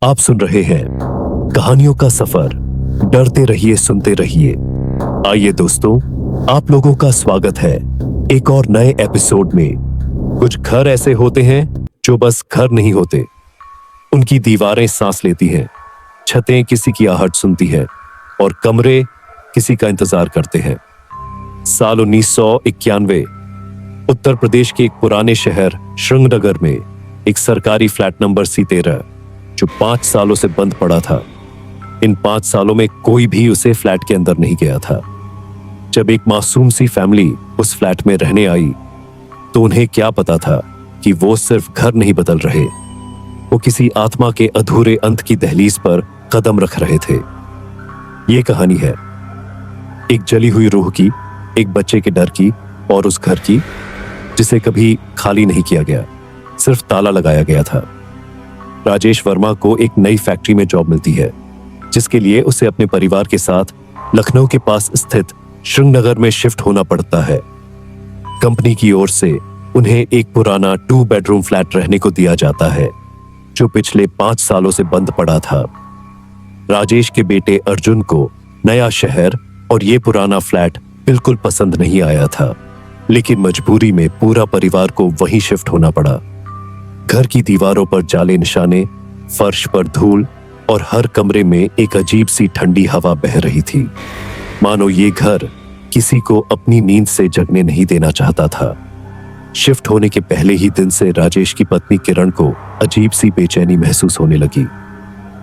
आप सुन रहे हैं कहानियों का सफर। डरते रहिए, सुनते रहिए। आइए दोस्तों, आप लोगों का स्वागत है एक और नए एपिसोड में। कुछ घर ऐसे होते हैं जो बस घर नहीं होते, उनकी दीवारें सांस लेती हैं, छतें किसी की आहट सुनती हैं और कमरे किसी का इंतजार करते हैं। साल 1991 उत्तर प्रदेश के एक पुराने शहर श्रीनगर में एक सरकारी फ्लैट नंबर C13 जो 5 सालों से बंद पड़ा था। इन 5 सालों में कोई भी उसे फ्लैट के अंदर नहीं गया था। जब एक मासूम सी फैमिली उस फ्लैट में रहने आई तो उन्हें क्या पता था कि वो सिर्फ घर नहीं बदल रहे, वो किसी आत्मा के अधूरे अंत की दहलीज पर कदम रख रहे थे। ये कहानी है एक जली हुई रूह की, एक बच्चे के डर की और उस घर की जिसे कभी खाली नहीं किया गया, सिर्फ ताला लगाया गया था। राजेश वर्मा को एक नई फैक्ट्री में जॉब मिलती है जिसके लिए उसे अपने परिवार के साथ लखनऊ के पास स्थित श्रीनगर में शिफ्ट होना पड़ता है। कंपनी की ओर से उन्हें एक पुराना 2 बेडरूम फ्लैट रहने को दिया जाता है जो पिछले 5 सालों से बंद पड़ा था। राजेश के बेटे अर्जुन को नया शहर और ये पुराना फ्लैट बिल्कुल पसंद नहीं आया था, लेकिन मजबूरी में पूरा परिवार को वहीं शिफ्ट होना पड़ा। घर की दीवारों पर जाले निशाने, फर्श पर धूल और हर कमरे में एक अजीब सी ठंडी हवा बह रही थी, मानो ये घर किसी को अपनी नींद से जगने नहीं देना चाहता था। शिफ्ट होने के पहले ही दिन से राजेश की पत्नी किरण को अजीब सी बेचैनी महसूस होने लगी।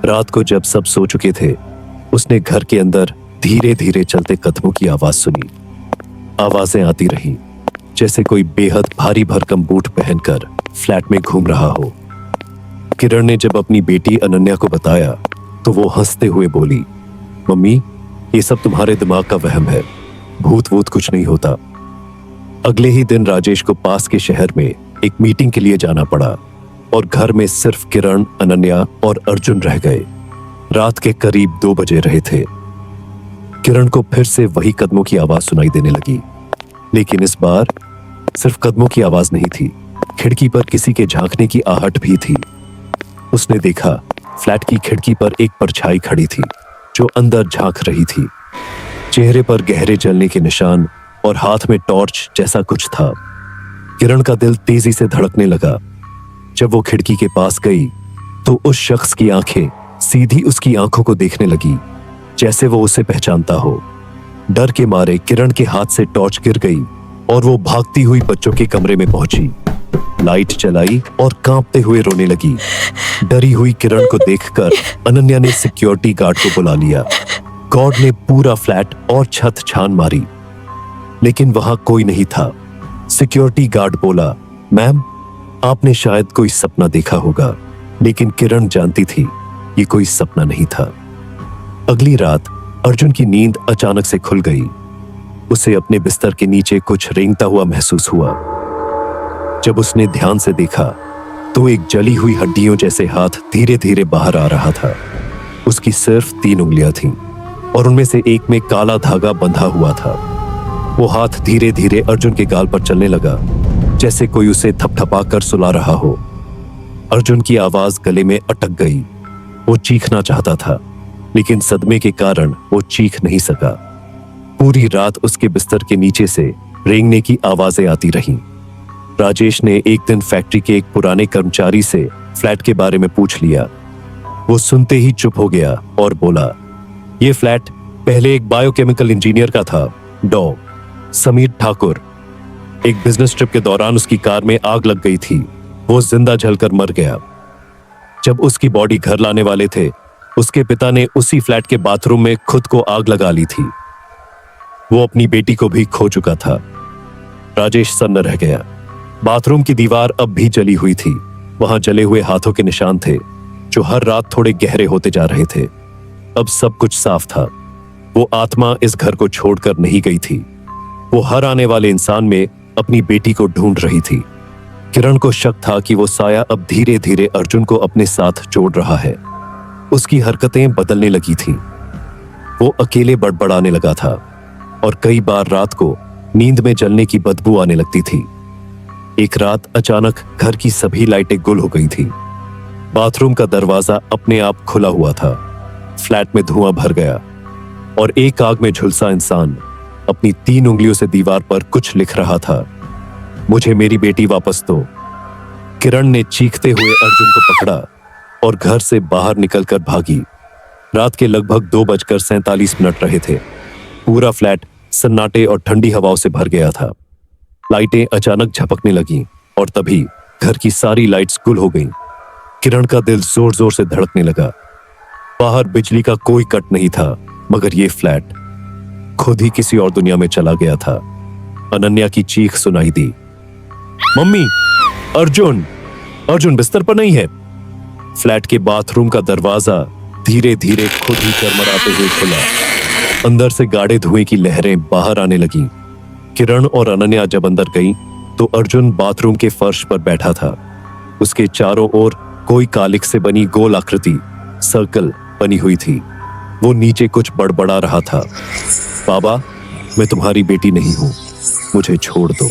रात को जब सब सो चुके थे, उसने घर के अंदर धीरे धीरे चलते कदमों की आवाज सुनी। आवाजें आती रही जैसे कोई बेहद भारी भरकम बूट पहनकर फ्लैट में घूम रहा हो। किरण ने जब अपनी बेटी अनन्या को बताया तो वो हंसते हुए बोली, मम्मी, ये सब तुम्हारे दिमाग का वहम है, भूत वूत कुछ नहीं होता। अगले ही दिन राजेश को पास के शहर में एक मीटिंग के लिए जाना पड़ा और घर में सिर्फ किरण, अनन्या और अर्जुन रह गए। रात के करीब 2 बजे रहे थे। किरण को फिर से वही कदमों की आवाज सुनाई देने लगी, लेकिन इस बार सिर्फ कदमों की आवाज नहीं थी, खिड़की पर किसी के झांकने की आहट भी थी। उसने देखा फ्लैट की खिड़की पर एक परछाई खड़ी थी जो अंदर झांक रही थी। चेहरे पर गहरे जलने के निशान और हाथ में टॉर्च जैसा कुछ था। किरण का दिल तेजी से धड़कने लगा। जब वो खिड़की के पास गई तो उस शख्स की आंखें सीधी उसकी आंखों को देखने लगी, जैसे वो उसे पहचानता हो। डर के मारे किरण के हाथ से टॉर्च गिर गई और वो भागती हुई बच्चों के कमरे में पहुंची, लाइट जलाई और कांपते हुए रोने लगी। डरी हुई किरण को देखकर अनन्या ने सिक्योरिटी गार्ड को बुला लिया। गार्ड ने पूरा फ्लैट और छत छान मारी, लेकिन वहां कोई नहीं था। सिक्योरिटी गार्ड बोला, मैम, आपने शायद कोई सपना देखा होगा। लेकिन किरण जानती थी ये कोई सपना नहीं था। अगली रात अर्जुन की नींद अचानक से खुल गई। उसे अपने बिस्तर के नीचे कुछ रेंगता हुआ महसूस हुआ। जब उसने ध्यान से देखा तो एक जली हुई हड्डियों जैसे हाथ धीरे धीरे बाहर आ रहा था। उसकी सिर्फ 3 उंगलियां थीं और उनमें से एक में काला धागा बंधा हुआ था। वो हाथ धीरे धीरे अर्जुन के गाल पर चलने लगा, जैसे कोई उसे थपथपा कर सुला रहा हो। अर्जुन की आवाज गले में अटक गई। वो चीखना चाहता था, लेकिन सदमे के कारण वो चीख नहीं सका। पूरी रात उसके बिस्तर के नीचे से रेंगने की आवाजें आती रहीं। राजेश ने एक दिन फैक्ट्री के एक पुराने कर्मचारी से फ्लैट के बारे में पूछ लिया। वो सुनते ही चुप हो गया और बोला, ये फ्लैट पहले एक बायोकेमिकल इंजीनियर का था, डॉ समीर ठाकुर। एक बिजनेस ट्रिप के दौरान उसकी कार में आग लग गई थी। वो जिंदा जलकर मर गया। जब उसकी बॉडी घर लाने वाले थे, उसके पिता ने उसी फ्लैट के बाथरूम में खुद को आग लगा ली थी। वो अपनी बेटी को भी खो चुका था। राजेश सन्न रह गया। बाथरूम की दीवार अब भी जली हुई थी। वहां जले हुए हाथों के निशान थे जो हर रात थोड़े गहरे होते जा रहे थे। अब सब कुछ साफ था। वो आत्मा इस घर को छोड़कर नहीं गई थी। वो हर आने वाले इंसान में अपनी बेटी को ढूंढ रही थी। किरण को शक था कि वो साया अब धीरे धीरे अर्जुन को अपने साथ जोड़ रहा है। उसकी हरकतें बदलने लगी थीं। वो अकेले बड़बड़ाने लगा था और कई बार रात को नींद में जलने की बदबू आने लगती थी। एक रात अचानक घर की सभी लाइटें गुल हो गई थी। बाथरूम का दरवाजा अपने आप खुला हुआ था। फ्लैट में धुआं भर गया और एक आग में झुलसा इंसान अपनी 3 उंगलियों से दीवार पर कुछ लिख रहा था। मुझे मेरी बेटी वापस दो। किरण ने चीखते हुए अर्जुन को पकड़ा और घर से बाहर निकलकर भागी। रात के लगभग 2:47 रहे थे। पूरा फ्लैट सन्नाटे और ठंडी हवाओं से भर गया था। लाइटें अचानक झपकने लगीं और तभी घर की सारी लाइट्स गुल हो गईं। किरण का दिल जोर जोर से धड़कने लगा। बाहर बिजली का कोई कट नहीं था, मगर ये फ्लैट खुद ही किसी और दुनिया में चला गया था। अनन्या की चीख सुनाई दी, मम्मी, अर्जुन, अर्जुन बिस्तर पर नहीं है। फ्लैट के बाथरूम का दरवाजा धीरे धीरे खुद ही चरमराते हुए खुला। अंदर से गाढ़े धुएं की लहरें बाहर आने लगीं। किरण और अनन्या जब अंदर गईं, तो अर्जुन बाथरूम के फर्श पर बैठा था। उसके चारों ओर कोई कालिक से बनी गोल आकृति सर्कल बनी हुई थी। वो नीचे कुछ बड़बड़ा रहा था, बाबा, मैं तुम्हारी बेटी नहीं हूं, मुझे छोड़ दो।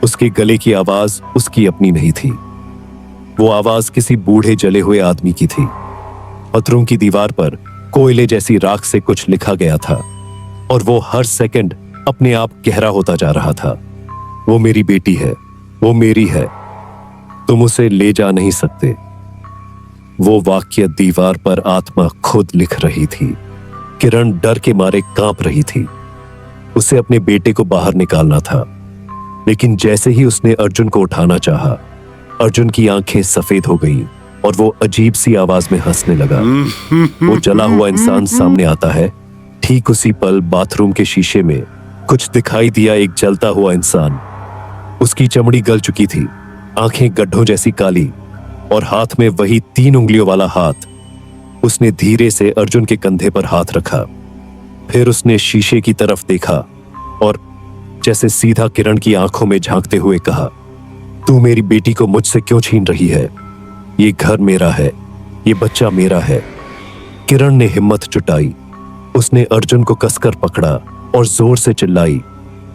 उसके गले की आवाज उसकी अपनी नहीं थी। वो आवाज किसी बूढ़े जले हुए आदमी की थी। पत्थरों की दीवार पर कोयले जैसी राख से कुछ लिखा गया था और वो हर सेकंड अपने आप गहरा होता जा रहा था। वो मेरी बेटी है, वो मेरी है, तुम उसे ले जा नहीं सकते। वो वाक्य दीवार पर आत्मा खुद लिख रही थी। किरण डर के मारे कांप रही थी। उसे अपने बेटे को बाहर निकालना था, लेकिन जैसे ही उसने अर्जुन को उठाना चाहा, अर्जुन की आंखें सफेद हो गईं और वो अजीब सी आवाज में हंसने लगा। वो जला हुआ इंसान सामने आता है। ठीक उसी पल बाथरूम के शीशे में कुछ दिखाई दिया, एक जलता हुआ इंसान। उसकी चमड़ी गल चुकी थी, आंखें गड्ढों जैसी काली और हाथ में वही 3 उंगलियों वाला हाथ। उसने धीरे से अर्जुन के कंधे पर हाथ रखा। फिर उसने शीशे की तरफ देखा और जैसे सीधा किरण की आंखों में झांकते हुए कहा, तू मेरी बेटी को मुझसे क्यों छीन रही है? ये घर मेरा है, ये बच्चा मेरा है। किरण ने हिम्मत जुटाई। उसने अर्जुन को कसकर पकड़ा और जोर से चिल्लाई,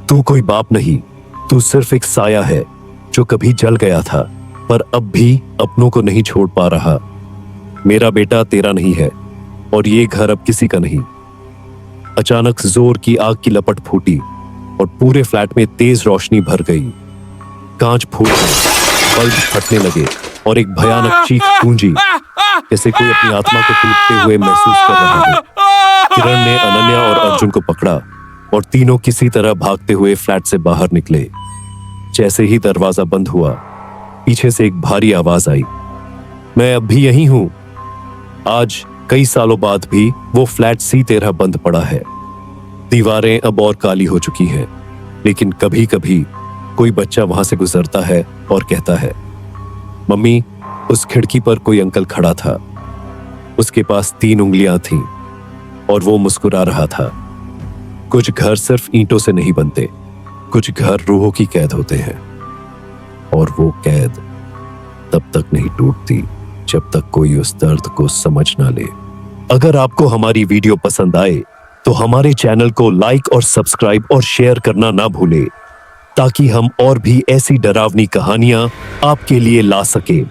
तू कोई बाप नहीं, तू सिर्फ एक साया है जो कभी जल गया था पर अब भी अपनों को नहीं छोड़ पा रहा। मेरा बेटा तेरा नहीं है और ये घर अब किसी का नहीं। अचानक जोर की आग की लपट फूटी और पूरे फ्लैट में तेज रोशनी भर गई। कांच फूट गए, बल्ब फटने लगे और एक भयानक चीख गूंजी, जैसे कोई अपनी आत्मा को टूटते हुए महसूस कर रहा हो। किरण ने अनन्या और अर्जुन को पकड़ा और तीनों किसी तरह भागते हुए फ्लैट से बाहर निकले। जैसे ही दरवाजा बंद हुआ, पीछे से एक भारी आवाज आई, मैं अब भी यही हूं। आज कई सालों बाद भी वो फ्लैट सी तरह बंद पड़ा है। दीवारें अब और काली हो चुकी हैं, लेकिन कभी कभी कोई बच्चा वहां से गुजरता है और कहता है, मम्मी, उस खिड़की पर कोई अंकल खड़ा था। उसके पास 3 उंगलियां थीं और वो मुस्कुरा रहा था। कुछ घर सिर्फ ईंटों से नहीं बनते, कुछ घर रूहों की कैद होते हैं और वो कैद तब तक नहीं टूटती जब तक कोई उस दर्द को समझ ना ले। अगर आपको हमारी वीडियो पसंद आए तो हमारे चैनल को लाइक और सब्सक्राइब और शेयर करना ना भूले, ताकि हम और भी ऐसी डरावनी कहानियां आपके लिए ला सके।